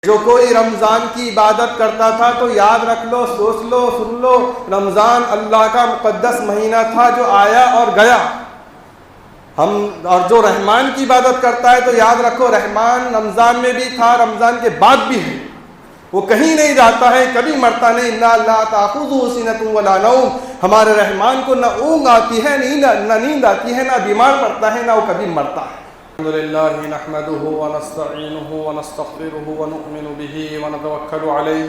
جو کوئی رمضان کی عبادت کرتا تھا تو یاد رکھ لو، سوچ لو، سن لو، رمضان اللہ کا مقدس مہینہ تھا جو آیا اور گیا۔ اور جو رحمان کی عبادت کرتا ہے تو یاد رکھو رحمان رمضان میں بھی تھا، رمضان کے بعد بھی ہے، وہ کہیں نہیں جاتا ہے، کبھی مرتا نہیں۔ اِنَّ اللَّهَ تَأْخُذُهُ سِنَةٌ وَلَا نَوْمٌ، ہمارے رحمان کو نہ اونگ آتی ہے، نہ نیند آتی ہے، نہ بیمار پڑتا ہے، نہ وہ کبھی مرتا ہے۔ الحمد للہ نحمده ونستعینه ونستغفره ونؤمن به ونتوکل علیہ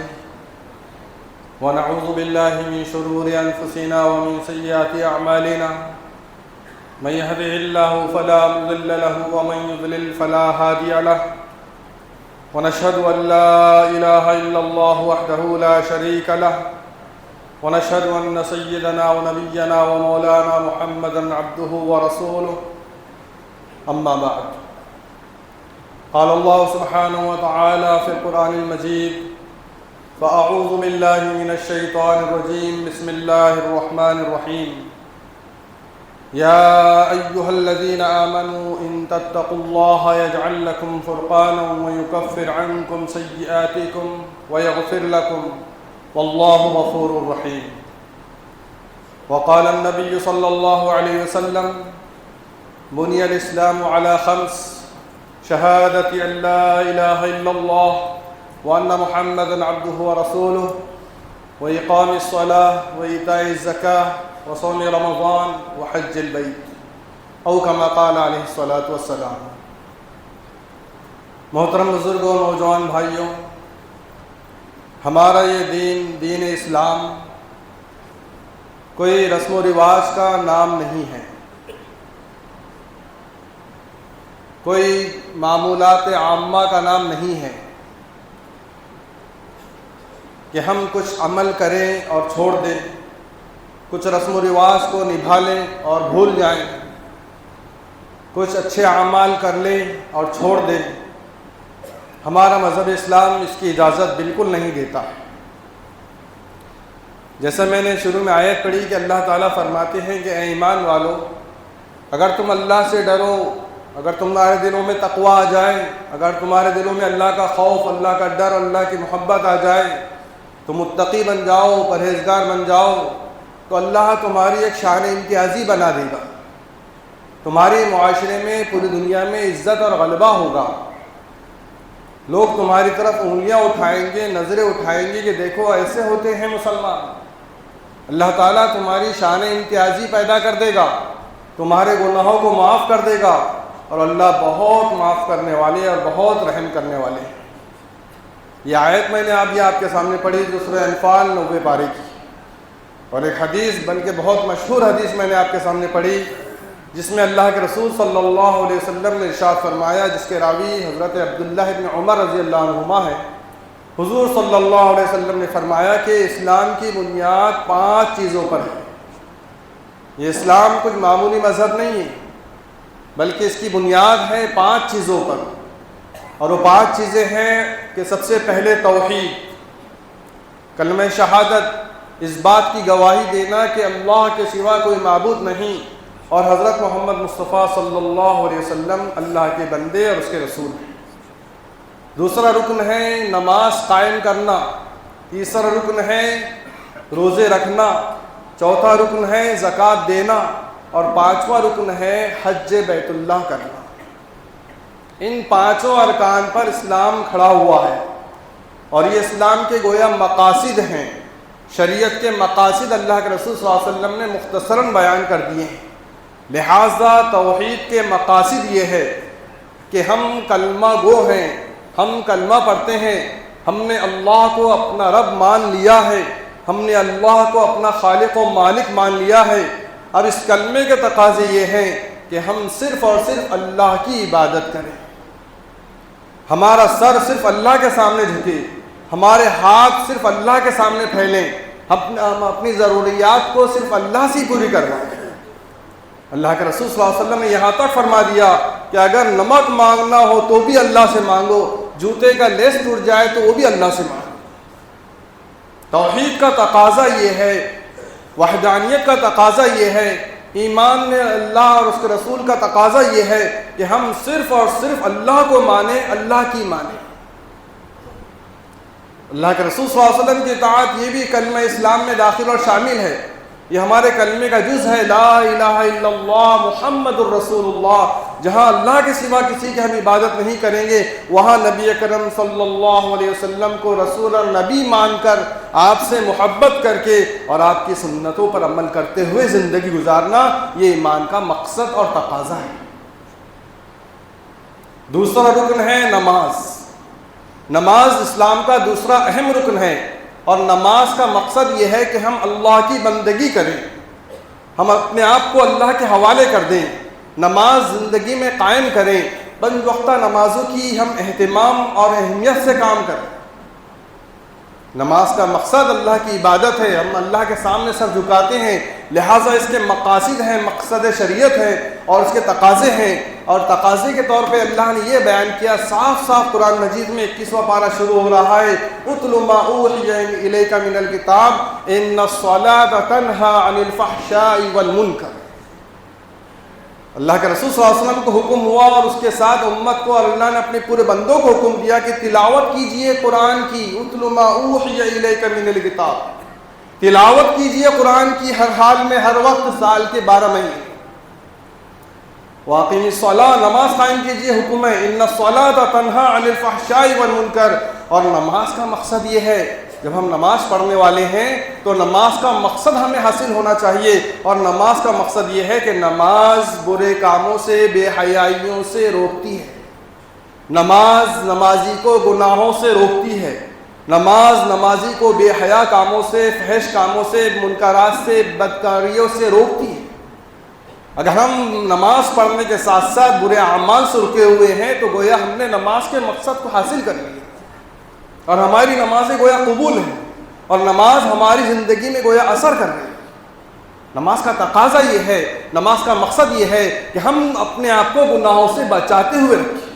ونعوذ باللہ من شرور انفسنا ومن سیئات اعمالنا، من يهده الله فلا مضل له ومن يضلل فلا هادي له، ونشهد ان لا اله الا الله وحده لا شريك له، ونشهد ان سيدنا ونبينا ومولانا محمدا عبده ورسوله، اما بعد، قال الله سبحانه وتعالى في القرآن المجيد: فأعوذ بالله من الشيطان الرجيم، بسم الله الرحمن الرحيم، يا أيها الذين آمنوا إن تتقوا الله يجعل لكم فرقانا ويكفر عنكم سيئاتكم ويغفر لكم والله غفور رحيم۔ وقال النبي صلى الله عليه وسلم: بني الإسلام على خمس: شهادة أن لا إله إلا الله وأن محمدا عبده ورسوله وإقام الصلاة وإيتاء الزكاة وصوم رمضان وحج البيت، أو كما قال عليه الصلاة والسلام۔ محترم بزرگوں، نوجوان بھائیوں، ہمارا یہ دین اسلام کوئی رسم و رواج کا نام نہیں ہے، کوئی معمولات عامہ کا نام نہیں ہے کہ ہم کچھ عمل کریں اور چھوڑ دیں، کچھ رسم و رواج کو نبھا لیں اور بھول جائیں، کچھ اچھے اعمال کر لیں اور چھوڑ دیں۔ ہمارا مذہب اسلام اس کی اجازت بالکل نہیں دیتا۔ جیسا میں نے شروع میں آیت پڑھی کہ اللہ تعالیٰ فرماتے ہیں کہ اے ایمان والو، اگر تم اللہ سے ڈرو، اگر تمہارے دلوں میں تقوی آ جائے، اگر تمہارے دلوں میں اللہ کا خوف، اللہ کا ڈر، اللہ کی محبت آ جائے، تو متقی بن جاؤ، پرہیزگار بن جاؤ، تو اللہ تمہاری ایک شان امتیازی بنا دے گا، تمہارے معاشرے میں، پوری دنیا میں عزت اور غلبہ ہوگا، لوگ تمہاری طرف انگلیاں اٹھائیں گے، نظریں اٹھائیں گے کہ دیکھو ایسے ہوتے ہیں مسلمان۔ اللہ تعالیٰ تمہاری شان امتیازی پیدا کر دے گا، تمہارے گناہوں کو معاف کر دے گا، اور اللہ بہت معاف کرنے والے اور بہت رحم کرنے والے ہیں۔ یہ آیت میں نے آپ کے سامنے پڑھی جو سورہ انفال 90 پارے کی، اور ایک حدیث بلکہ بہت مشہور حدیث میں نے آپ کے سامنے پڑھی جس میں اللہ کے رسول صلی اللہ علیہ وسلم نے ارشاد فرمایا، جس کے راوی حضرت عبداللہ ابن عمر رضی اللہ عنہما ہے۔ حضور صلی اللہ علیہ وسلم نے فرمایا کہ اسلام کی بنیاد 5 چیزوں پر ہے۔ یہ اسلام کچھ معمولی مذہب نہیں ہے، بلکہ اس کی بنیاد ہے 5 چیزوں پر، اور وہ 5 چیزیں ہیں کہ سب سے پہلے توحید، کلمہ شہادت، اس بات کی گواہی دینا کہ اللہ کے سوا کوئی معبود نہیں، اور حضرت محمد مصطفیٰ صلی اللہ علیہ وسلم اللہ کے بندے اور اس کے رسول ہیں۔ دوسرا رکن ہے نماز قائم کرنا، تیسرا رکن ہے روزے رکھنا، چوتھا رکن ہے زکوٰۃ دینا، اور 5واں رکن ہے حج بیت اللہ کرنا۔ ان 5 ارکان پر اسلام کھڑا ہوا ہے، اور یہ اسلام کے گویا مقاصد ہیں، شریعت کے مقاصد اللہ کے رسول صلی اللہ علیہ وسلم نے مختصراً بیان کر دیے ہیں۔ لہٰذا توحید کے مقاصد یہ ہے کہ ہم کلمہ گو ہیں، ہم کلمہ پڑھتے ہیں، ہم نے اللہ کو اپنا رب مان لیا ہے، ہم نے اللہ کو اپنا خالق و مالک مان لیا ہے۔ اب اس کلمے کے تقاضے یہ ہیں کہ ہم صرف اور صرف اللہ کی عبادت کریں، ہمارا سر صرف اللہ کے سامنے جھکے، ہمارے ہاتھ صرف اللہ کے سامنے پھیلیں، ہم اپنی ضروریات کو صرف اللہ سے پوری کروائیں۔ اللہ کے رسول صلی اللہ علیہ وسلم نے یہاں تک فرما دیا کہ اگر نمک مانگنا ہو تو بھی اللہ سے مانگو، جوتے کا لیس ٹوٹ جائے تو وہ بھی اللہ سے مانگو۔ توحید کا تقاضا یہ ہے، وحدانیت کا تقاضا یہ ہے، ایمان میں اللہ اور اس کے رسول کا تقاضا یہ ہے کہ ہم صرف اور صرف اللہ کو مانیں، اللہ کی مانیں۔ اللہ کے رسول صلی اللہ علیہ وسلم کی اطاعت، یہ بھی کلمہ اسلام میں داخل اور شامل ہے، یہ ہمارے کلمے کا جز ہے، لا الہ الا اللہ محمد الرسول اللہ۔ جہاں اللہ کے سوا کسی کی ہم عبادت نہیں کریں گے، وہاں نبی اکرم صلی اللہ علیہ وسلم کو رسول اور نبی مان کر، آپ سے محبت کر کے اور آپ کی سنتوں پر عمل کرتے ہوئے زندگی گزارنا، یہ ایمان کا مقصد اور تقاضا ہے۔ دوسرا رکن ہے نماز۔ نماز اسلام کا دوسرا اہم رکن ہے، اور نماز کا مقصد یہ ہے کہ ہم اللہ کی بندگی کریں، ہم اپنے آپ کو اللہ کے حوالے کر دیں، نماز زندگی میں قائم کریں، پنج وقتہ نمازوں کی ہم اہتمام اور اہمیت سے کام کریں۔ نماز کا مقصد اللہ کی عبادت ہے، ہم اللہ کے سامنے سر جھکاتے ہیں، لہٰذا اس کے مقاصد ہیں، مقصد شریعت ہے، اور اس کے تقاضے ہیں، اور تقاضے کے طور پہ اللہ نے یہ بیان کیا صاف صاف قرآن مجید میں 21واں پارہ شروع ہو رہا ہے، اتل ما اوحی الیک من الکتاب ان الصلاۃ تنہی عن الفحشاء والمنکر۔ اللہ کے رسول صلی اللہ علیہ وسلم کو حکم ہوا، اور اس کے ساتھ امت کو، اور اللہ نے اپنے پورے بندوں کو حکم دیا کہ تلاوت کیجئے قرآن کی، اتل ما اوحی الیک من الکتاب، تلاوت کیجئے قرآن کی ہر حال میں، ہر وقت، سال کے 12 مہینے۔ واقعی الصلاۃ، نماز قائم کیجئے، حکم ہے، ان الصلاۃ تنہی عن الفحشاء والمنکر۔ اور نماز کا مقصد یہ ہے، جب ہم نماز پڑھنے والے ہیں تو نماز کا مقصد ہمیں حاصل ہونا چاہیے، اور نماز کا مقصد یہ ہے کہ نماز برے کاموں سے، بے حیائیوں سے روکتی ہے، نماز نمازی کو گناہوں سے روکتی ہے، نماز نمازی کو بے حیا کاموں سے، فحش کاموں سے، منکرات سے، بدکاریوں سے روکتی ہے۔ اگر ہم نماز پڑھنے کے ساتھ ساتھ برے اعمال سے رکے ہوئے ہیں تو گویا ہم نے نماز کے مقصد کو حاصل کر لیا، اور ہماری نمازیں گویا قبول ہیں، اور نماز ہماری زندگی میں گویا اثر کر رہی ہے۔ نماز کا تقاضا یہ ہے، نماز کا مقصد یہ ہے کہ ہم اپنے آپ کو گناہوں سے بچاتے ہوئے رکھیں۔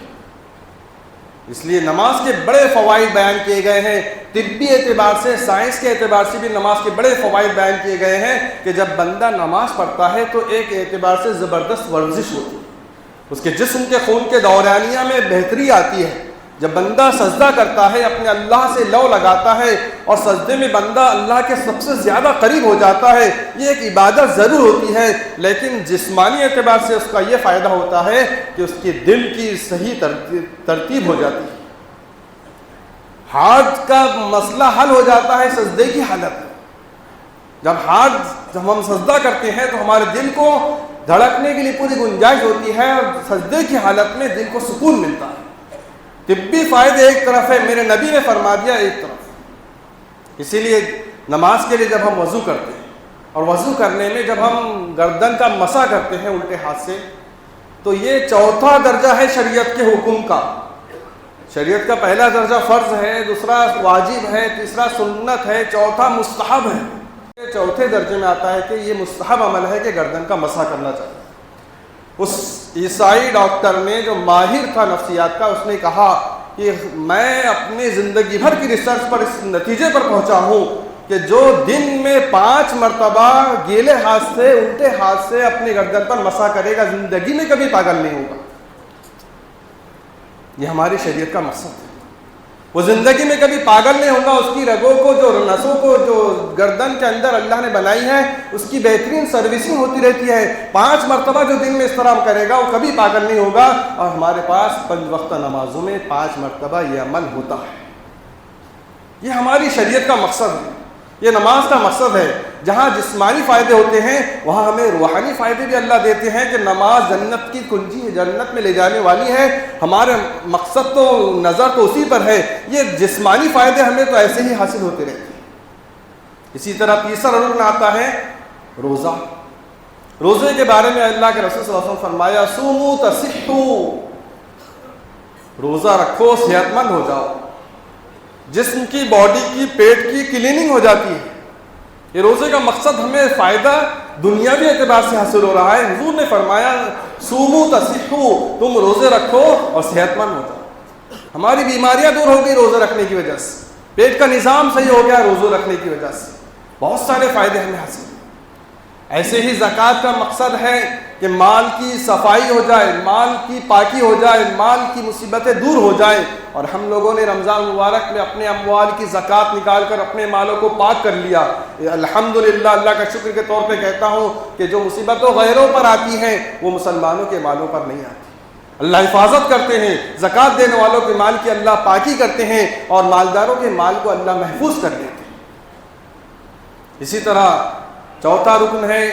اس لیے نماز کے بڑے فوائد بیان کیے گئے ہیں، طبی اعتبار سے، سائنس کے اعتبار سے بھی نماز کے بڑے فوائد بیان کیے گئے ہیں کہ جب بندہ نماز پڑھتا ہے تو ایک اعتبار سے زبردست ورزش ہوتی ہے، اس کے جسم کے خون کے دورانیہ میں بہتری آتی ہے۔ جب بندہ سجدہ کرتا ہے، اپنے اللہ سے لو لگاتا ہے، اور سجدے میں بندہ اللہ کے سب سے زیادہ قریب ہو جاتا ہے، یہ ایک عبادت ضرور ہوتی ہے، لیکن جسمانی اعتبار سے اس کا یہ فائدہ ہوتا ہے کہ اس کے دل کی صحیح ترتیب ہو جاتی ہے، ہارٹ کا مسئلہ حل ہو جاتا ہے سجدے کی حالت میں۔ جب ہم سجدہ کرتے ہیں تو ہمارے دل کو دھڑکنے کے لیے پوری گنجائش ہوتی ہے، اور سجدے کی حالت میں دل کو سکون ملتا ہے۔ طبی فائدے ایک طرف ہے، میرے نبی نے فرما دیا ایک طرف۔ اسی لیے نماز کے لیے جب ہم وضو کرتے ہیں، اور وضو کرنے میں جب ہم گردن کا مسح کرتے ہیں الٹے ہاتھ سے، تو یہ چوتھا درجہ ہے شریعت کے حکم کا۔ شریعت کا پہلا درجہ فرض ہے، دوسرا واجب ہے، تیسرا سنت ہے، چوتھا مستحب ہے۔ چوتھے درجے میں آتا ہے کہ یہ مستحب عمل ہے کہ گردن کا مسح کرنا چاہیے۔ اس عیسائی ڈاکٹر نے جو ماہر تھا نفسیات کا، اس نے کہا کہ میں اپنی زندگی بھر کی ریسرچ پر اس نتیجے پر پہنچا ہوں کہ جو دن میں 5 مرتبہ گیلے ہاتھ سے، الٹے ہاتھ سے اپنی گردن پر مسح کرے گا، زندگی میں کبھی پاگل نہیں ہوگا۔ یہ ہماری شریعت کا مقصد ہے، وہ زندگی میں کبھی پاگل نہیں ہوگا، اس کی رگوں کو، جو نسوں کو، جو گردن کے اندر اللہ نے بنائی ہے، اس کی بہترین سروسنگ ہوتی رہتی ہے۔ 5 مرتبہ جو دن میں اس طرح کرے گا وہ کبھی پاگل نہیں ہوگا، اور ہمارے پاس 5 وقت نمازوں میں 5 مرتبہ یہ عمل ہوتا ہے۔ یہ ہماری شریعت کا مقصد ہے، یہ نماز کا مقصد ہے۔ جہاں جسمانی فائدے ہوتے ہیں وہاں ہمیں روحانی فائدے بھی اللہ دیتے ہیں کہ نماز جنت کی کنجی ہے، جنت میں لے جانے والی ہے۔ ہمارے مقصد تو، نظر تو اسی پر ہے، یہ جسمانی فائدے ہمیں تو ایسے ہی حاصل ہوتے رہتے ہیں۔ اسی طرح تیسرا رکن آتا ہے روزہ۔ روزے کے بارے میں اللہ کے رسول صلی اللہ علیہ وسلم فرمایا صوموا تصحوا، روزہ رکھو صحت مند ہو جاؤ، جسم کی، باڈی کی، پیٹ کی کلیننگ ہو جاتی ہے۔ یہ روزے کا مقصد ہمیں فائدہ دنیاوی اعتبار سے حاصل ہو رہا ہے۔ حضور نے فرمایا صوموا تصحوا، تم روزے رکھو اور صحت مند ہو جاؤ۔ ہماری بیماریاں دور ہو گئی روزے رکھنے کی وجہ سے، پیٹ کا نظام صحیح ہو گیا روزے رکھنے کی وجہ سے، بہت سارے فائدے ہمیں حاصل ہیں۔ ایسے ہی زکوٰۃ کا مقصد ہے کہ مال کی صفائی ہو جائے، مال کی پاکی ہو جائے، مال کی مصیبتیں دور ہو جائیں. اور ہم لوگوں نے رمضان مبارک میں اپنے اموال کی زکوٰۃ نکال کر اپنے مالوں کو پاک کر لیا. الحمدللہ، اللہ کا شکر کے طور پہ کہتا ہوں کہ جو مصیبتوں غیروں پر آتی ہیں وہ مسلمانوں کے مالوں پر نہیں آتی. اللہ حفاظت کرتے ہیں، زکوٰۃ دینے والوں کے مال کی اللہ پاکی کرتے ہیں، اور مالداروں کے مال کو اللہ محفوظ کر دیتے ہیں. اسی طرح چوتھا رکن ہے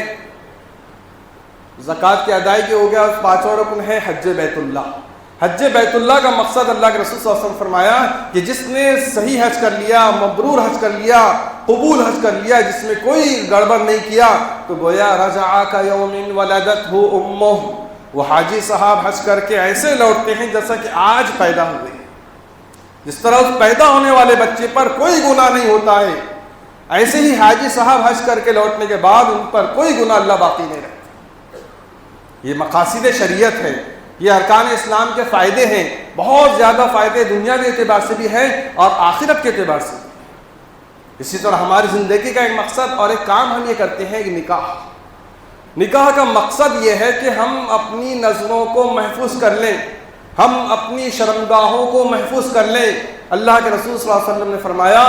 زکوٰۃ کی ادائیگی ہو گیا. پانچواں رکن ہے حج بیت اللہ. حج بیت اللہ کا مقصد اللہ کے رسول صلی اللہ علیہ وسلم فرمایا کہ جس نے صحیح حج کر لیا، مبرور حج کر لیا، قبول حج کر لیا، جس میں کوئی گڑبڑ نہیں کیا، تو گویا رجع کیوم ولدتہ امہ. وہ حاجی صاحب حج کر کے ایسے لوٹتے ہیں جیسا کہ آج پیدا ہوئے. جس طرح اس پیدا ہونے والے بچے پر کوئی گناہ نہیں ہوتا ہے، ایسے ہی حاجی صاحب حج کر کے لوٹنے کے بعد ان پر کوئی گناہ اللہ باقی نہیں رکھتا. یہ مقاصد شریعت ہے، یہ ارکان اسلام کے فائدے ہیں. بہت زیادہ فائدے دنیا کے اعتبار سے بھی ہیں اور آخرت کے اعتبار سے بھی. اسی طرح ہماری زندگی کا ایک مقصد اور ایک کام ہم یہ کرتے ہیں کہ نکاح کا مقصد یہ ہے کہ ہم اپنی نظروں کو محفوظ کر لیں، ہم اپنی شرمگاہوں کو محفوظ کر لیں. اللہ کے رسول صلی اللہ علیہ وسلم نے فرمایا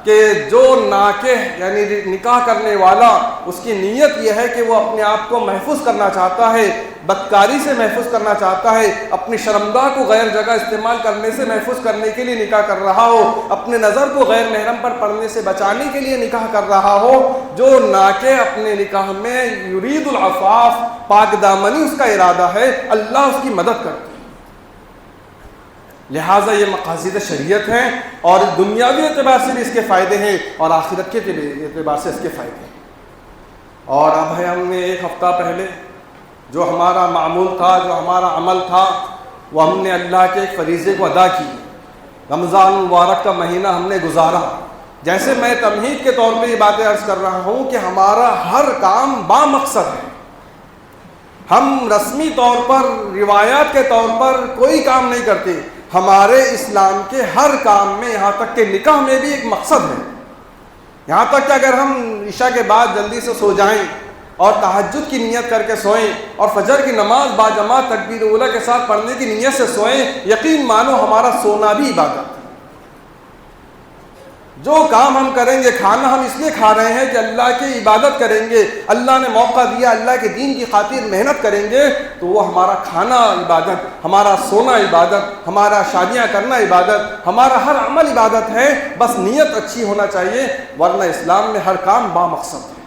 کہ جو ناکح یعنی نکاح کرنے والا، اس کی نیت یہ ہے کہ وہ اپنے آپ کو محفوظ کرنا چاہتا ہے، بدکاری سے محفوظ کرنا چاہتا ہے، اپنی شرمگاہ کو غیر جگہ استعمال کرنے سے محفوظ کرنے کے لیے نکاح کر رہا ہو، اپنے نظر کو غیر محرم پر پڑنے سے بچانے کے لیے نکاح کر رہا ہو. جو ناکح اپنے نکاح میں یرید العفاف، پاک دامنی اس کا ارادہ ہے، اللہ اس کی مدد کرتا ہے. لہٰذا یہ مقاصد شریعت ہیں اور دنیاوی اعتبار سے بھی اس کے فائدے ہیں اور آخرت کے اعتبار سے اس کے فائدے ہیں. اور اب ہے ہم نے ایک ہفتہ پہلے جو ہمارا معمول تھا، جو ہمارا عمل تھا، وہ ہم نے اللہ کے ایک فریضے کو ادا کی. رمضان مبارک کا مہینہ ہم نے گزارا. جیسے میں تمہید کے طور پہ یہ باتیں عرض کر رہا ہوں کہ ہمارا ہر کام با مقصد ہے. ہم رسمی طور پر، روایات کے طور پر کوئی کام نہیں کرتے. ہمارے اسلام کے ہر کام میں، یہاں تک کہ نکاح میں بھی ایک مقصد ہے. یہاں تک کہ اگر ہم عشاء کے بعد جلدی سے سو جائیں اور تہجد کی نیت کر کے سوئیں اور فجر کی نماز باجماعت تکبیر اولیٰ کے ساتھ پڑھنے کی نیت سے سوئیں، یقین مانو ہمارا سونا بھی عبادت ہے. جو کام ہم کریں گے، کھانا ہم اس لیے کھا رہے ہیں کہ اللہ کی عبادت کریں گے، اللہ نے موقع دیا، اللہ کے دین کی خاطر محنت کریں گے، تو وہ ہمارا کھانا عبادت، ہمارا سونا عبادت، ہمارا شادیاں کرنا عبادت، ہمارا ہر عمل عبادت ہے. بس نیت اچھی ہونا چاہیے، ورنہ اسلام میں ہر کام با مقصد ہے.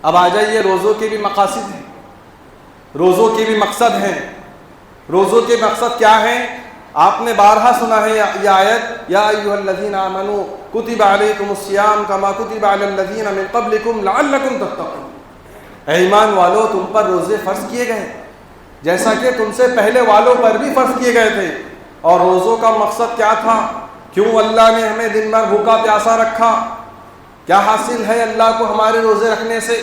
اب آ جائیے، روزوں کے بھی مقاصد ہیں، روزوں کے بھی مقصد ہیں. روزوں کے مقصد کیا ہیں؟ آپ نے بارہا سنا ہے یہ آیت، یا ایھا الذین آمنوا کتب علیکم الصیام کما کتب علی الذین من قبلکم لعلکم تتقون. اے ایمان والو، تم پر روزے فرض کیے گئے جیسا کہ تم سے پہلے والوں پر بھی فرض کیے گئے تھے. اور روزوں کا مقصد کیا تھا؟ کیوں اللہ نے ہمیں دن بھر بھوکا پیاسا رکھا؟ کیا حاصل ہے اللہ کو ہمارے روزے رکھنے سے؟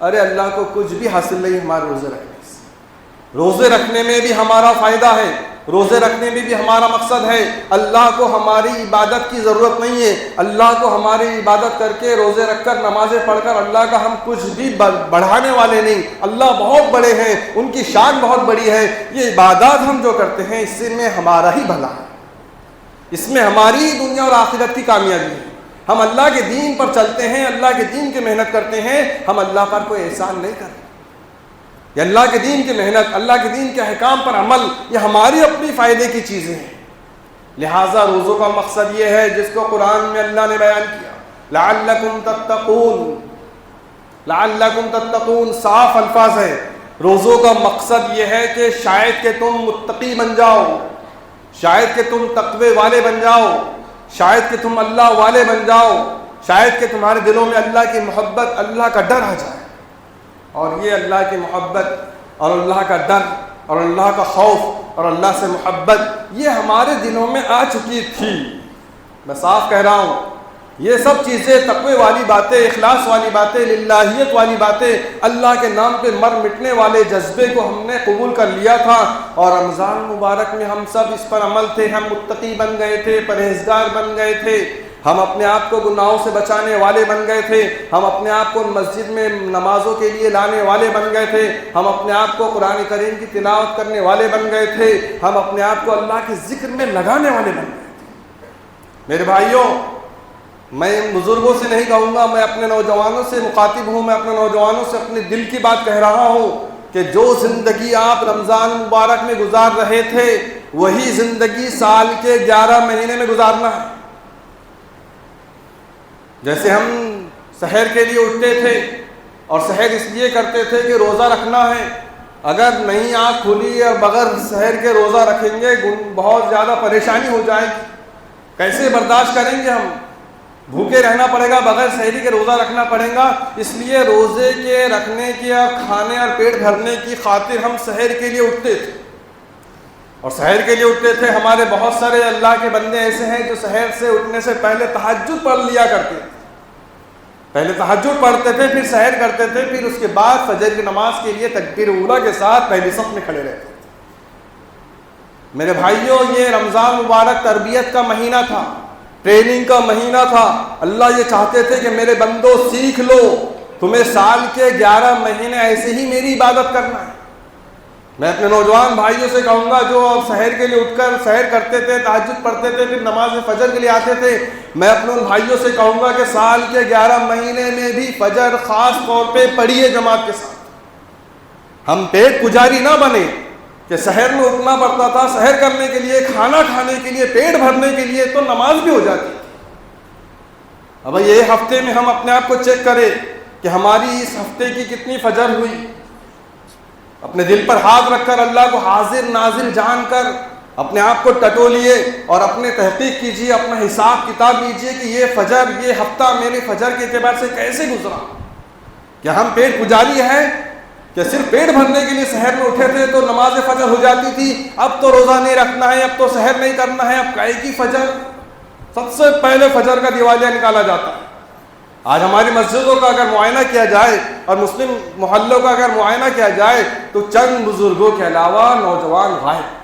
ارے اللہ کو کچھ بھی حاصل نہیں ہمارے روزے رکھنے سے. روزے رکھنے میں بھی ہمارا فائدہ ہے، روزے رکھنے میں بھی ہمارا مقصد ہے. اللہ کو ہماری عبادت کی ضرورت نہیں ہے. اللہ کو ہماری عبادت کر کے، روزے رکھ کر، نمازیں پڑھ کر اللہ کا ہم کچھ بھی بڑھانے والے نہیں. اللہ بہت بڑے ہیں، ان کی شان بہت بڑی ہے. یہ عبادات ہم جو کرتے ہیں، اس میں ہمارا ہی بھلا ہے، اس میں ہماری دنیا اور آخرت کی کامیابی ہے. ہم اللہ کے دین پر چلتے ہیں، اللہ کے دین کی محنت کرتے ہیں، ہم اللہ پر کوئی احسان نہیں کرتے. یہ اللہ کے دین کی محنت، اللہ کے دین کے احکام پر عمل، یہ ہماری اپنی فائدے کی چیزیں ہیں. لہٰذا روزوں کا مقصد یہ ہے جس کو قرآن میں اللہ نے بیان کیا، لعلکم تتقون. لعلکم تتقون صاف الفاظ ہے. روزوں کا مقصد یہ ہے کہ شاید کہ تم متقی بن جاؤ، شاید کہ تم تقوی والے بن جاؤ، شاید کہ تم اللہ والے بن جاؤ، شاید کہ تمہارے دلوں میں اللہ کی محبت، اللہ کا ڈر آ جائے. اور یہ اللہ کی محبت اور اللہ کا ڈر اور اللہ کا خوف اور اللہ سے محبت، یہ ہمارے دلوں میں آ چکی تھی. میں صاف کہہ رہا ہوں، یہ سب چیزیں، تقوی والی باتیں، اخلاص والی باتیں، للہیت والی باتیں، اللہ کے نام پہ مر مٹنے والے جذبے کو ہم نے قبول کر لیا تھا. اور رمضان مبارک میں ہم سب اس پر عمل تھے. ہم متقی بن گئے تھے، پرہیزگار بن گئے تھے. ہم اپنے آپ کو گناہوں سے بچانے والے بن گئے تھے، ہم اپنے آپ کو مسجد میں نمازوں کے لیے لانے والے بن گئے تھے، ہم اپنے آپ کو قرآن کریم کی تلاوت کرنے والے بن گئے تھے، ہم اپنے آپ کو اللہ کے ذکر میں لگانے والے بن گئے تھے۔ میرے بھائیوں، میں بزرگوں سے نہیں کہوں گا، میں اپنے نوجوانوں سے مخاطب ہوں، میں اپنے نوجوانوں سے اپنے دل کی بات کہہ رہا ہوں کہ جو زندگی آپ رمضان مبارک میں گزار رہے تھے وہی زندگی سال کے 11 مہینے میں گزارنا ہے۔ جیسے ہم سحر کے لیے اٹھتے تھے اور سحر اس لیے کرتے تھے کہ روزہ رکھنا ہے، اگر نہیں آنکھ کھلی اور بغیر سحر کے روزہ رکھیں گے بہت زیادہ پریشانی ہو جائے گی، کیسے برداشت کریں گے، ہم بھوکے رہنا پڑے گا، بغیر سحری کے روزہ رکھنا پڑے گا۔ اس لیے روزے کے رکھنے کی اور کھانے اور پیٹ بھرنے کی خاطر ہم سحر کے لیے اٹھتے تھے، اور سحر کے لیے اٹھتے تھے۔ ہمارے بہت سارے اللہ کے بندے ایسے ہیں جو سحر سے اٹھنے سے پہلے تہجد پڑھ لیا کرتے تھے، پہلے تہجد پڑھتے تھے، پھر سحر کرتے تھے، پھر اس کے بعد فجر کی نماز کے لیے تکبیر اولیٰ کے ساتھ پہلی صف میں کھڑے رہتے تھے۔ میرے بھائیوں، یہ رمضان مبارک تربیت کا مہینہ تھا، ٹریننگ کا مہینہ تھا۔ اللہ یہ چاہتے تھے کہ میرے بندوں سیکھ لو، تمہیں سال کے 11 مہینے ایسے ہی میری عبادت کرنا ہے۔ میں اپنے نوجوان بھائیوں سے کہوں گا جو سحر کے لیے اٹھ کر سحر کرتے تھے، تہجد پڑھتے تھے، پھر نماز فجر کے لیے آتے تھے، میں اپنے ان بھائیوں سے کہوں گا کہ سال کے 11 مہینے میں بھی فجر خاص طور پہ پڑھیے جماعت کے ساتھ۔ ہم پیٹ پجاری نہ بنے کہ سحر میں اٹھنا پڑتا تھا، سحر کرنے کے لیے، کھانا کھانے کے لیے، پیٹ بھرنے کے لیے، تو نماز بھی ہو جاتی تھی۔ اب یہ ہفتے میں ہم اپنے آپ کو چیک کریں کہ ہماری اس ہفتے کی کتنی فجر ہوئی۔ اپنے دل پر ہاتھ رکھ کر اللہ کو حاضر ناظر جان کر اپنے آپ کو ٹٹولیے اور اپنے تحقیق کیجیے، اپنا حساب کتاب لیجیے کہ یہ فجر، یہ ہفتہ میرے فجر کے اعتبار سے کیسے گزرا۔ کیا ہم پیٹ پجاری ہیں کہ صرف پیٹ بھرنے کے لیے سحر میں اٹھے تھے تو نماز فجر ہو جاتی تھی، اب تو روزہ نہیں رکھنا ہے، اب تو سحر نہیں کرنا ہے، اب کائے کی فجر؟ سب سے پہلے فجر کا دیوالیہ نکالا جاتا ہے۔ آج ہماری مسجدوں کا اگر معائنہ کیا جائے اور مسلم محلوں کا اگر معائنہ کیا جائے تو چند بزرگوں کے علاوہ نوجوان غائب۔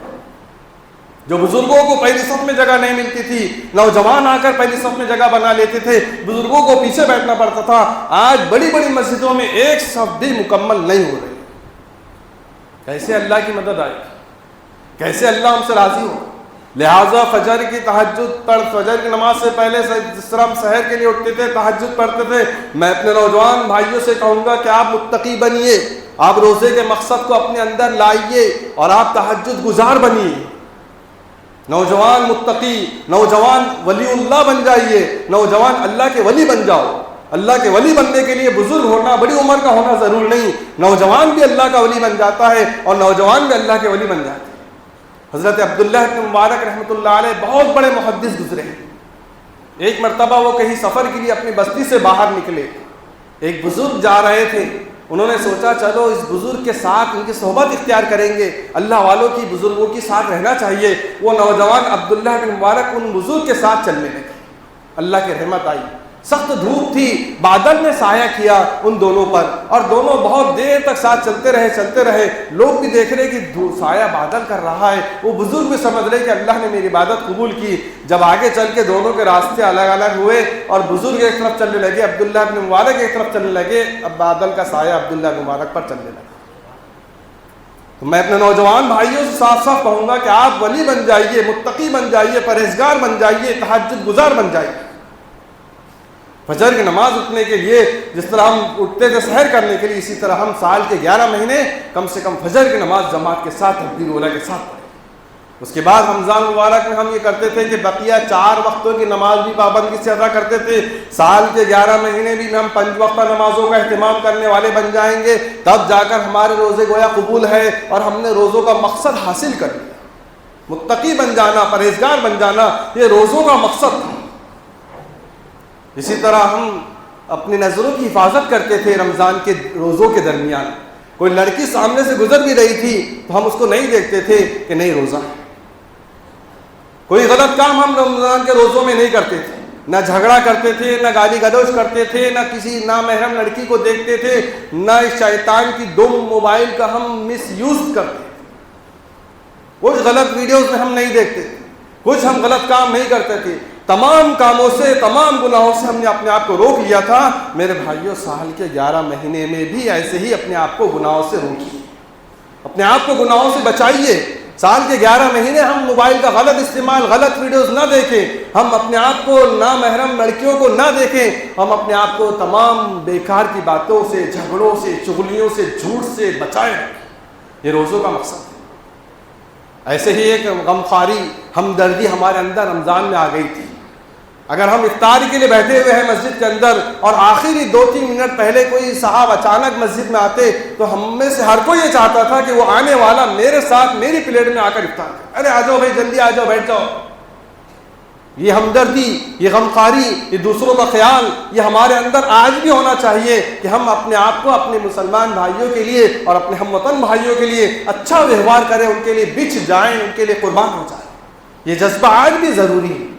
جو بزرگوں کو پہلی صف میں جگہ نہیں ملتی تھی، نوجوان آ کر پہلی صف میں جگہ بنا لیتے تھے، بزرگوں کو پیچھے بیٹھنا پڑتا تھا۔ آج بڑی بڑی مسجدوں میں ایک صف بھی مکمل نہیں ہو رہی۔ کیسے اللہ کی مدد آئے، کیسے اللہ ہم سے راضی ہو؟ لہٰذا فجر کی تہجد پر، فجر کی نماز سے پہلے جس طرح ہم سحر کے لیے اٹھتے تھے، تہجد پڑھتے تھے، میں اپنے نوجوان بھائیوں سے کہوں گا کہ آپ متقی بنیے، آپ روزے کے مقصد کو اپنے اندر لائیے اور آپ تہجد گزار بنیے۔ نوجوان متقی، نوجوان ولی اللہ بن جائیے، نوجوان اللہ کے ولی بن جاؤ۔ اللہ کے ولی بننے کے لیے بزرگ ہونا، بڑی عمر کا ہونا ضرور نہیں، نوجوان بھی اللہ کا ولی بن جاتا ہے اور نوجوان بھی اللہ کے ولی بن جاتے ہیں۔ حضرت عبداللہ بن مبارک رحمۃ اللہ علیہ بہت بڑے محدث گزرے ہیں۔ ایک مرتبہ وہ کہیں سفر کے لیے اپنی بستی سے باہر نکلے، ایک بزرگ جا رہے تھے، انہوں نے سوچا چلو اس بزرگ کے ساتھ ان کی صحبت اختیار کریں گے، اللہ والوں کی بزرگوں کی ساتھ رہنا چاہیے۔ وہ نوجوان عبداللہ بن مبارک ان بزرگ کے ساتھ چلنے لگے۔ اللہ کی رحمت آئی، سخت دھوپ تھی، بادل نے سایہ کیا ان دونوں پر اور دونوں بہت دیر تک ساتھ چلتے رہے۔ لوگ بھی دیکھ رہے کہ سایہ بادل کر رہا ہے، وہ بزرگ بھی سمجھ رہے کہ اللہ نے میری عبادت قبول کی۔ جب آگے چل کے دونوں کے راستے الگ الگ ہوئے اور بزرگ ایک طرف چلنے لگے، عبداللہ بن مبارک ایک طرف چلنے لگے، اب بادل کا سایہ عبداللہ بن مبارک پر چلنے لگا۔ تو میں اپنے نوجوان بھائیوں سے صاف صاف کہوں گا کہ آپ ولی بن جائیے، متقی بن جائیے، پرہیزگار بن جائیے، تہجد گزار بن جائیے۔ فجر کی نماز اٹھنے کے لیے جس طرح ہم اٹھتے تھے سحر کرنے کے لیے، اسی طرح ہم سال کے 11 مہینے کم سے کم فجر کی نماز جماعت کے ساتھ، تکبیر اولیٰ کے ساتھ پڑھیں۔ اس کے بعد رمضان مبارک میں ہم یہ کرتے تھے کہ بقیہ 4 وقتوں کی نماز بھی پابندی سے ادا کرتے تھے۔ سال کے 11 مہینے بھی ہم 5 وقتہ نمازوں کا اہتمام کرنے والے بن جائیں گے، تب جا کر ہمارے روزے گویا قبول ہے اور ہم نے روزوں کا مقصد حاصل کر لیا۔ متقی بن جانا، پرہیزگار بن جانا، یہ روزوں کا مقصد تھا۔ اسی طرح ہم اپنی نظروں کی حفاظت کرتے تھے رمضان کے روزوں کے درمیان۔ کوئی لڑکی سامنے سے گزر بھی رہی تھی تو ہم اس کو نہیں دیکھتے تھے کہ نہیں روزہ ہے۔ کوئی غلط کام ہم رمضان کے روزوں میں نہیں کرتے تھے، نہ جھگڑا کرتے تھے، نہ گالی گلوچ کرتے تھے، نہ کسی نامحرم لڑکی کو دیکھتے تھے، نہ شیطان کی دم موبائل کا ہم مس یوز کرتے تھے۔ کچھ غلط ویڈیوز میں ہم نہیں دیکھتے تھے، کچھ ہم غلط کام نہیں کرتے تھے۔ تمام کاموں سے، تمام گناہوں سے ہم نے اپنے آپ کو روک لیا تھا۔ میرے بھائیوں، سال کے 11 مہینے میں بھی ایسے ہی اپنے آپ کو گناہوں سے روکیے، اپنے آپ کو گناہوں سے بچائیے۔ سال کے 11 مہینے ہم موبائل کا غلط استعمال، غلط ویڈیوز نہ دیکھیں، ہم اپنے آپ کو نامحرم لڑکیوں کو نہ دیکھیں، ہم اپنے آپ کو تمام بیکار کی باتوں سے، جھگڑوں سے، چغلیوں سے، جھوٹ سے بچائیں۔ یہ روزوں کا مقصد ہے۔ ایسے ہی ایک غمخواری، ہمدردی ہمارے اندر رمضان میں آ گئی تھی۔ اگر ہم افطاری کے لیے بیٹھے ہوئے ہیں مسجد کے اندر اور آخری 2-3 منٹ پہلے کوئی صاحب اچانک مسجد میں آتے تو ہم میں سے ہر کوئی یہ چاہتا تھا کہ وہ آنے والا میرے ساتھ میری پلیٹ میں آ کر افطار کرے۔ ارے آ جاؤ بھائی، جلدی آ جاؤ، بیٹھ جاؤ۔ یہ ہمدردی، یہ غمخواری، یہ دوسروں کا خیال، یہ ہمارے اندر آج بھی ہونا چاہیے کہ ہم اپنے آپ کو اپنے مسلمان بھائیوں کے لیے اور اپنے ہم وطن بھائیوں کے لیے اچھا ویوہار کریں، ان کے لیے بچھ جائیں، ان کے لیے قربان ہو جائیں۔ یہ جذبہ آج بھی ضروری ہے۔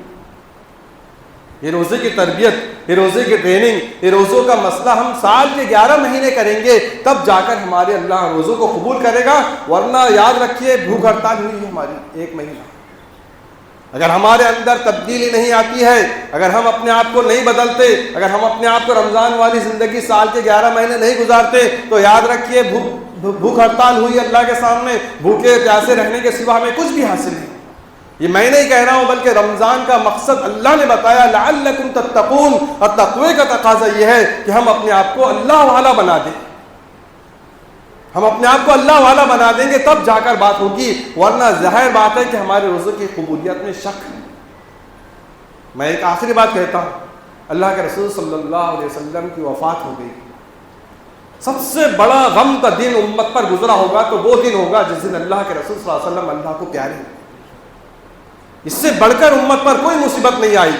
یہ روزے کی تربیت، یہ روزے کی ٹریننگ، یہ روزوں کا مسئلہ ہم سال کے 11 مہینے کریں گے، تب جا کر ہمارے اللہ روزوں کو قبول کرے گا۔ ورنہ یاد رکھیے، بھوک ہڑتال ہوئی ہے ہماری 1 مہینہ۔ اگر ہمارے اندر تبدیلی نہیں آتی ہے، اگر ہم اپنے آپ کو نہیں بدلتے، اگر ہم اپنے آپ کو رمضان والی زندگی سال کے 11 مہینے نہیں گزارتے، تو یاد رکھیے بھوک ہڑتال ہوئی اللہ کے سامنے۔ بھوکے پیاسے رہنے کے سوا ہمیں کچھ بھی حاصل نہیں۔ یہ میں نہیں کہہ رہا ہوں، بلکہ رمضان کا مقصد اللہ نے بتایا، لعلکم تتقون، اور تقوی کا تقاضا یہ ہے کہ ہم اپنے آپ کو اللہ والا بنا دیں۔ ہم اپنے آپ کو اللہ والا بنا دیں گے تب جا کر بات ہوگی، ورنہ ظاہر بات ہے کہ ہمارے روزوں کی قبولیت میں شک ہے۔ میں ایک آخری بات کہتا ہوں، اللہ کے رسول صلی اللہ علیہ وسلم کی وفات ہو گئی۔ سب سے بڑا غم کا دن امت پر گزرا ہوگا تو وہ دن ہوگا جس دن اللہ کے رسول صلی اللہ علیہ وسلم اللہ کو پیارے ہوئے۔ اس سے بڑھ کر امت پر کوئی مصیبت نہیں آئی۔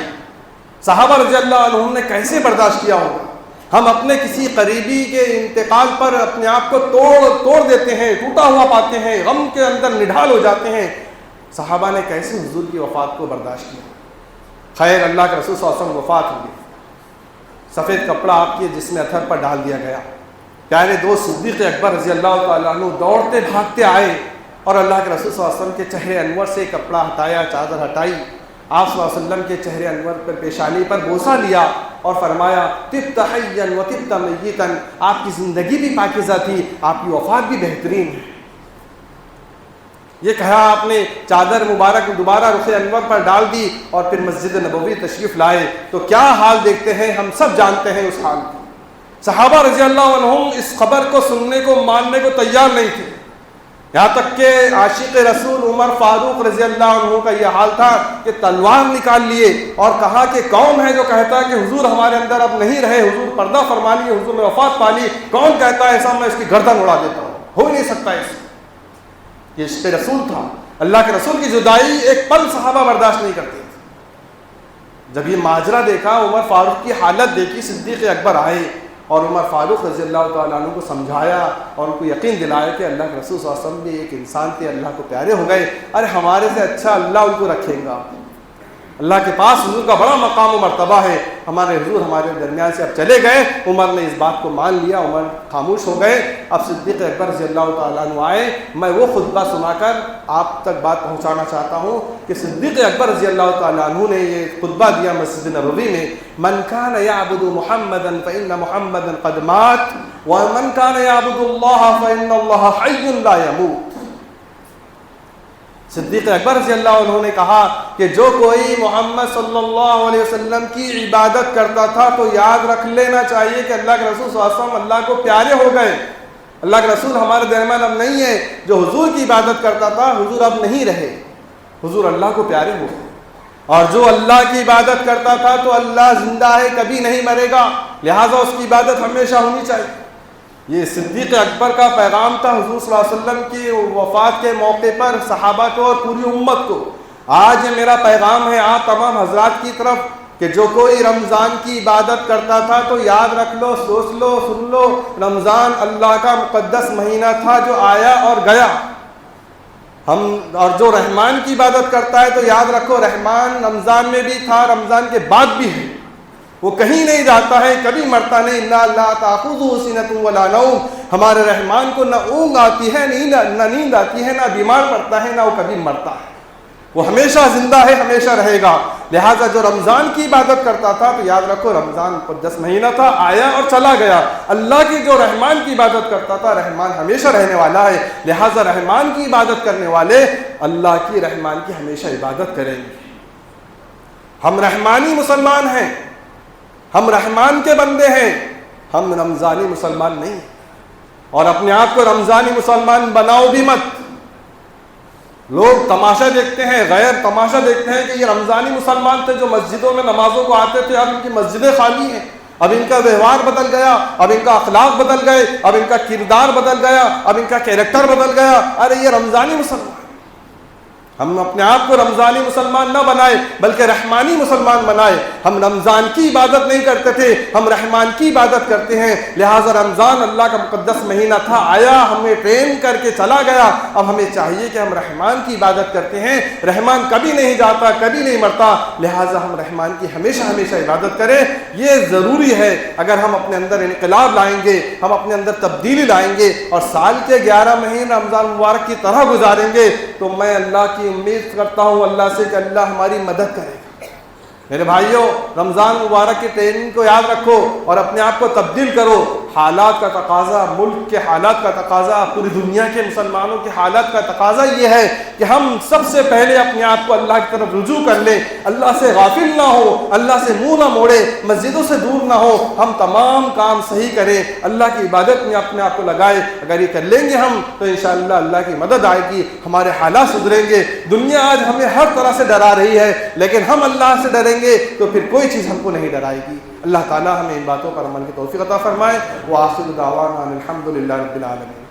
صحابہ رضی اللہ عنہم نے کیسے برداشت کیا ہوگا؟ ہم اپنے کسی قریبی کے انتقال پر اپنے آپ کو توڑ دیتے ہیں، ٹوٹا ہوا پاتے ہیں، غم کے اندر نڈھال ہو جاتے ہیں۔ صحابہ نے کیسے حضور کی وفات کو برداشت کیا؟ خیر، اللہ کے رسول صلی اللہ علیہ وسلم وفات ہو گئی، سفید کپڑا آپ کے جسم اطہر پر ڈال دیا گیا۔ پیارے دوست صدیق اکبر رضی اللہ تعالیٰ عنہ دوڑتے بھاگتے آئے اور اللہ کے رسول صلی اللہ علیہ وسلم کے چہرے انور سے کپڑا ہٹایا، چادر ہٹائی، آپ صلی اللہ علیہ وسلم کے چہرے انور پر پیشانی پر بوسہ لیا اور فرمایا، طبت حیا و طبت میتا، آپ کی زندگی بھی پاکیزہ تھی، آپ کی وفات بھی بہترین ہے۔ یہ کہا آپ نے، چادر مبارک دوبارہ رخ انور پر ڈال دی اور پھر مسجد نبوی تشریف لائے تو کیا حال دیکھتے ہیں، ہم سب جانتے ہیں اس حال کو۔ صحابہ رضی اللہ عنہم اس خبر کو سننے کو، ماننے کو تیار نہیں تھے، یہاں تک کہ عاشق رسول عمر فاروق رضی اللہ عنہ کا یہ حال تھا کہ تلوار نکال لیے اور کہا کہ کون ہے جو کہتا ہے کہ حضور ہمارے اندر اب نہیں رہے، حضور پردہ فرما لیے، حضور نے وفات پا لی، کون کہتا ہے ایسا؟ میں اس کی گردن اڑا دیتا ہوں، ہو ہی نہیں سکتا ایسا۔ یہ عشق رسول تھا، اللہ کے رسول کی جدائی ایک پل صحابہ برداشت نہیں کرتے تھے۔ جب یہ ماجرا دیکھا، عمر فاروق کی حالت دیکھی، صدیق اکبر آئے اور عمر فاروق رضی اللہ تعالیٰ عنہ کو سمجھایا اور ان کو یقین دلایا کہ اللہ کے رسول صلی اللہ علیہ وسلم بھی ایک انسان تھے، اللہ کو پیارے ہو گئے، ارے ہمارے سے اچھا اللہ ان کو رکھے گا۔ اللہ کے پاس حضور کا بڑا مقام و مرتبہ ہے، ہمارے حضور ہمارے درمیان سے اب چلے گئے۔ عمر نے اس بات کو مان لیا، عمر خاموش ہو گئے۔ اب صدیق اکبر رضی اللہ تعالیٰ عنہ آئے۔ میں وہ خطبہ سنا کر آپ تک بات پہنچانا چاہتا ہوں کہ صدیق اکبر رضی اللہ تعالیٰ عنہ نے یہ خطبہ دیا مسجد نبوی میں، من کان یعبد محمدا فإن محمدا قد مات ومن کان یعبد اللہ فإن اللہ حی لا یموت۔ صدیق اکبر رضی اللہ عنہ نے کہا کہ جو کوئی محمد صلی اللہ علیہ وسلم کی عبادت کرتا تھا تو یاد رکھ لینا چاہیے کہ اللہ کے رسول صلی اللہ علیہ وسلم اللہ کو پیارے ہو گئے۔ اللہ کے رسول ہمارے درمیان اب نہیں ہے۔ جو حضور کی عبادت کرتا تھا حضور اب نہیں رہے، حضور اللہ کو پیارے ہو گئے۔ اور جو اللہ کی عبادت کرتا تھا تو اللہ زندہ ہے، کبھی نہیں مرے گا، لہٰذا اس کی عبادت ہمیشہ ہونی چاہیے۔ یہ صدیق اکبر کا پیغام تھا حضور صلی اللہ علیہ وسلم کی وفات کے موقع پر صحابہ کو اور پوری امت کو۔ آج یہ میرا پیغام ہے آپ تمام حضرات کی طرف کہ جو کوئی رمضان کی عبادت کرتا تھا تو یاد رکھ لو، سوچ لو، سن لو، رمضان اللہ کا مقدس مہینہ تھا جو آیا اور گیا۔ اور جو رحمان کی عبادت کرتا ہے تو یاد رکھو رحمان رمضان میں بھی تھا، رمضان کے بعد بھی ہے، وہ کہیں نہیں جاتا ہے، کبھی مرتا نہیں۔ اِنَّ اللَّهَ تَأْخُذُهُ سِنَةٌ وَلَا نَوْمٌ، ہمارے رحمان کو نہ اونگ آتی ہے، نہ نیند آتی ہے، نہ بیمار پڑتا ہے، نہ وہ کبھی مرتا ہے۔ وہ ہمیشہ زندہ ہے، ہمیشہ رہے گا۔ لہٰذا جو رمضان کی عبادت کرتا تھا تو یاد رکھو رمضان مقدس مہینہ تھا، آیا اور چلا گیا۔ اللہ کی جو رحمان کی عبادت کرتا تھا، رحمان ہمیشہ رہنے والا ہے، لہٰذا رحمان کی عبادت کرنے والے اللہ کی رحمان کی ہمیشہ عبادت کریں گے۔ ہم رحمانی مسلمان ہیں، ہم رحمان کے بندے ہیں، ہم رمضانی مسلمان نہیں ہیں۔ اور اپنے آپ کو رمضانی مسلمان بناؤ بھی مت۔ لوگ تماشا دیکھتے ہیں، غیر تماشا دیکھتے ہیں کہ یہ رمضانی مسلمان تھے جو مسجدوں میں نمازوں کو آتے تھے، اب ان کی مسجدیں خالی ہیں، اب ان کا ویوہار بدل گیا، اب ان کا اخلاق بدل گئے، اب ان کا کردار بدل گیا، اب ان کا کیریکٹر بدل گیا۔ ارے یہ رمضانی مسلمان۔ ہم اپنے آپ کو رمضانی مسلمان نہ بنائے بلکہ رحمانی مسلمان بنائے۔ ہم رمضان کی عبادت نہیں کرتے تھے، ہم رحمان کی عبادت کرتے ہیں۔ لہٰذا رمضان اللہ کا مقدس مہینہ تھا، آیا، ہمیں ٹرین کر کے چلا گیا۔ اب ہمیں چاہیے کہ ہم رحمان کی عبادت کرتے ہیں۔ رحمان کبھی نہیں جاتا، کبھی نہیں مرتا، لہٰذا ہم رحمان کی ہمیشہ ہمیشہ عبادت کریں۔ یہ ضروری ہے۔ اگر ہم اپنے اندر انقلاب لائیں گے، ہم اپنے اندر تبدیلی لائیں گے اور سال کے 11 مہینے رمضان مبارک کی طرح گزاریں گے تو میں اللہ کی امید کرتا ہوں اللہ سے کہ اللہ ہماری مدد کرے گا۔ میرے بھائیوں، رمضان مبارک کی ٹریننگ کو یاد رکھو اور اپنے آپ کو تبدیل کرو۔ حالات کا تقاضا، ملک کے حالات کا تقاضا، پوری دنیا کے مسلمانوں کے حالات کا تقاضا یہ ہے کہ ہم سب سے پہلے اپنے آپ کو اللہ کی طرف رجوع کر لیں، اللہ سے غافل نہ ہو، اللہ سے منہ نہ موڑے، مسجدوں سے دور نہ ہو، ہم تمام کام صحیح کریں، اللہ کی عبادت میں اپنے آپ کو لگائے۔ اگر یہ کر لیں گے ہم تو انشاءاللہ اللہ کی مدد آئے گی، ہمارے حالات سدھریں گے۔ دنیا آج ہمیں ہر طرح سے ڈرا رہی ہے، لیکن ہم اللہ سے ڈریں گے تو پھر کوئی چیز ہم کو نہیں ڈرائے گی۔ اللہ تعالیٰ ہمیں ان باتوں پر عمل کی توفیق عطا فرمائے۔ وآخر دعوانا الحمد للہ رب العالمین۔